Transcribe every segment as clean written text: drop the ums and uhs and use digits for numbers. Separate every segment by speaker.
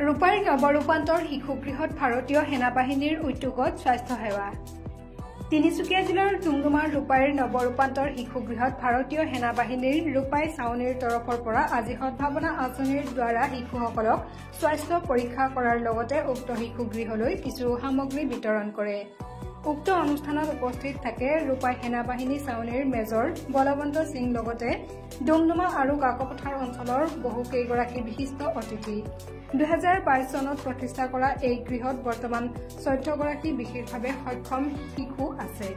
Speaker 1: ৰূপাইৰ নৱৰূপান্তৰ শিশুগৃহত ভাৰতীয় সেনাবাহিনীৰ উদ্যোগত স্বাস্থ্য সেৱা। তিনিচুকীয়া জিলাৰ ডুমডুমাৰ ৰূপাইৰ নৱৰূপান্তৰ শিশুগৃহত ভাৰতীয় সেনাবাহিনীৰ ৰূপাই ছাউনীৰ তৰফৰ পৰা আজি সদ্ভাৱনা আঁচনিৰ দ্বাৰা শিশুসকলক স্বাস্থ্য পৰীক্ষা কৰাৰ লগতে উক্ত শিশুগৃহলৈ কিছু সামগ্ৰী বিতৰণ কৰে। উক্ত অনুষ্ঠানত উপস্থিত থাকে ৰূপাই সেনাবাহিনী ছাউনীৰ মেজৰ বলৱন্ত সিং লগতে ডুমডুমা আৰু কাকপথাৰ অঞ্চলৰ বহুকেইগৰাকী বিশিষ্ট অতিথি। 2022 চনত প্ৰতিষ্ঠা কৰা এই গৃহত বৰ্তমান 14গৰাকী বিশেষভাৱে সক্ষম শিশু আছে।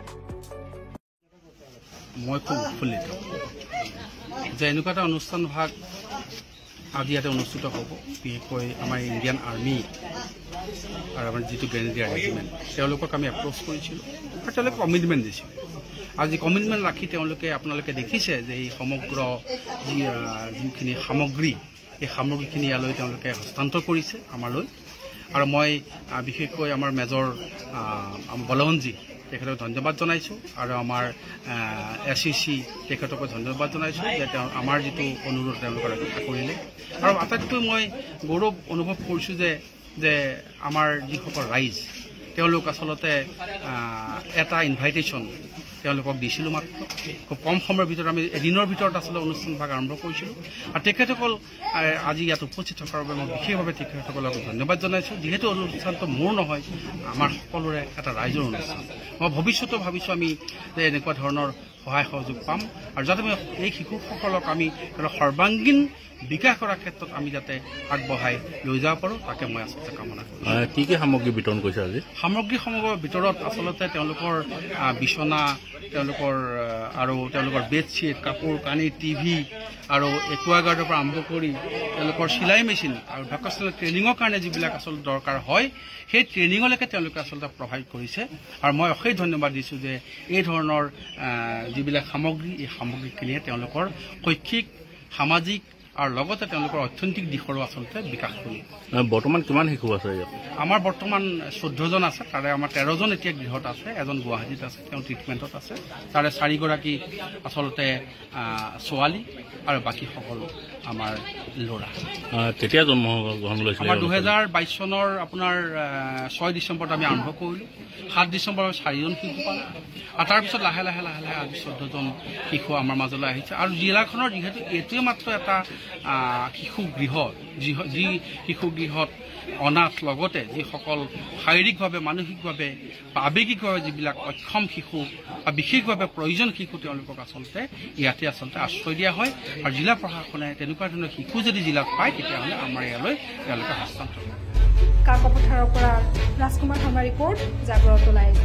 Speaker 2: মই খুব উৎফুল্লিত যে এনেকুৱা এটা অনুষ্ঠান ভাগ আজি ইয়াতে অনুষ্ঠিত হ'ব। বিশেষকৈ আমাৰ ইণ্ডিয়ান আৰ্মি আৰু আমাৰ যিটো গ্ৰেনেডিয়াৰ ৰেজিমেণ্ট তেওঁলোকক আমি এপ্ৰ'চ কৰিছিলোঁ আৰু তেওঁলোকে কমিটমেণ্ট দিছিল। আজি কমিটমেণ্ট ৰাখি তেওঁলোকে আপোনালোকে দেখিছে যে এই সমগ্ৰ যিখিনি সামগ্ৰী এই সামগ্ৰীখিনি ইয়ালৈ তেওঁলোকে হস্তান্তৰ কৰিছে আমালৈ। আৰু মই বিশেষকৈ আমাৰ মেজৰ বলৱন্তজী তেখেতক ধন্যবাদ জনাইছোঁ আৰু আমাৰ SEC তেখেতকো ধন্যবাদ জনাইছোঁ যে তেওঁ আমাৰ যিটো অনুৰোধ তেওঁলোকে ৰক্ষা কৰিলে। আৰু আটাইতকৈ মই গৌৰৱ অনুভৱ কৰিছোঁ যে আমাৰ যিসকল ৰাইজ তেওঁলোক আচলতে এটা ইনভাইটেশ্যন তেওঁলোকক দিছিলোঁ মাত্ৰ। খুব কম সময়ৰ ভিতৰত আমি এদিনৰ ভিতৰত আচলতে অনুষ্ঠান ভাগ আৰম্ভ কৰিছিলোঁ আৰু তেখেতসকল আজি ইয়াত উপস্থিত থকাৰ বাবে মই বিশেষভাৱে তেখেতসকলক ধন্যবাদ জনাইছোঁ। যিহেতু অনুষ্ঠানটো মোৰ নহয়, আমাৰ সকলোৰে এটা ৰাইজৰ অনুষ্ঠান। মই ভৱিষ্যতেও ভাবিছোঁ আমি যে এনেকুৱা ধৰণৰ সহায় সহযোগ পাম আৰু যাতে এই শিশুসকলক আমি সৰ্বাংগীন বিকাশ কৰাৰ ক্ষেত্ৰত আমি যাতে আগবঢ়াই লৈ যাব পাৰোঁ তাকে মই আচলতে কামনা কৰোঁ।
Speaker 3: কি কি সামগ্ৰী বিতৰণ কৰিছে আজি?
Speaker 2: সামগ্ৰীসমূহৰ ভিতৰত আচলতে তেওঁলোকৰ বিচনা, তেওঁলোকৰ আৰু তেওঁলোকৰ বেডশ্বীট, কাপোৰ কানি, টিভি আৰু একুৱাগাৰ্ডৰ পৰা আৰম্ভ কৰি তেওঁলোকৰ চিলাই মেচিন আৰু ভকেচনেল ট্ৰেইনিঙৰ কাৰণে যিবিলাক আচলতে দৰকাৰ হয় সেই ট্ৰেইনিঙলৈকে তেওঁলোকে আচলতে প্ৰভাইড কৰিছে। আৰু মই অশেষ ধন্যবাদ দিছোঁ যে এই ধৰণৰ যিবিলাক সামগ্ৰী এই সামগ্ৰীখিনিয়ে তেওঁলোকৰ শৈক্ষিক, সামাজিক আৰু লগতে তেওঁলোকৰ অৰ্থনৈতিক দিশৰো আচলতে বিকাশ কৰিব।
Speaker 3: বৰ্তমান কিমান শিশু আছে ইয়াত?
Speaker 2: আমাৰ বৰ্তমান 14জন আছে। তাৰে আমাৰ 13জন এতিয়া গৃহত আছে, এজন গুৱাহাটীত আছে, তেওঁ ট্ৰিটমেণ্টত আছে। তাৰে 4গৰাকী আচলতে ছোৱালী আৰু বাকীসকল আমাৰ ল'ৰা।
Speaker 3: কেতিয়া জন্মগ্ৰহণ কৰিছিল?
Speaker 2: আমাৰ 2022 চনৰ আপোনাৰ 6 ডিচেম্বৰত আমি আৰম্ভ কৰিলোঁ। 7 ডিচেম্বৰত 4জন শিশু পালোঁ আৰু তাৰপিছত লাহে লাহে আজি 14জন শিশু আমাৰ মাজলৈ আহিছে। আৰু জিলাখনৰ যিহেতু এইটোৱে মাত্ৰ এটা শিশুগৃহ, যি শিশুগৃহত অনাথ লগতে যিসকল শাৰীৰিকভাৱে, মানসিকভাৱে বা আৱেগিকভাৱে যিবিলাক অক্ষম শিশু বা বিশেষভাৱে প্ৰয়োজন শিশু তেওঁলোকক আচলতে ইয়াতে আচলতে আশ্ৰয় দিয়া হয়। আৰু জিলা প্ৰশাসনে তেনেকুৱা ধৰণৰ শিশু যদি জিলাত পায় তেতিয়াহ'লে আমাৰ ইয়ালৈ তেওঁলোকে হস্তান্তৰ কৰে।
Speaker 1: কাকপথাৰৰ পৰা ৰাজকুমাৰ শৰ্মা ৰিপৰ্ট, জাগ্ৰত লাইভ।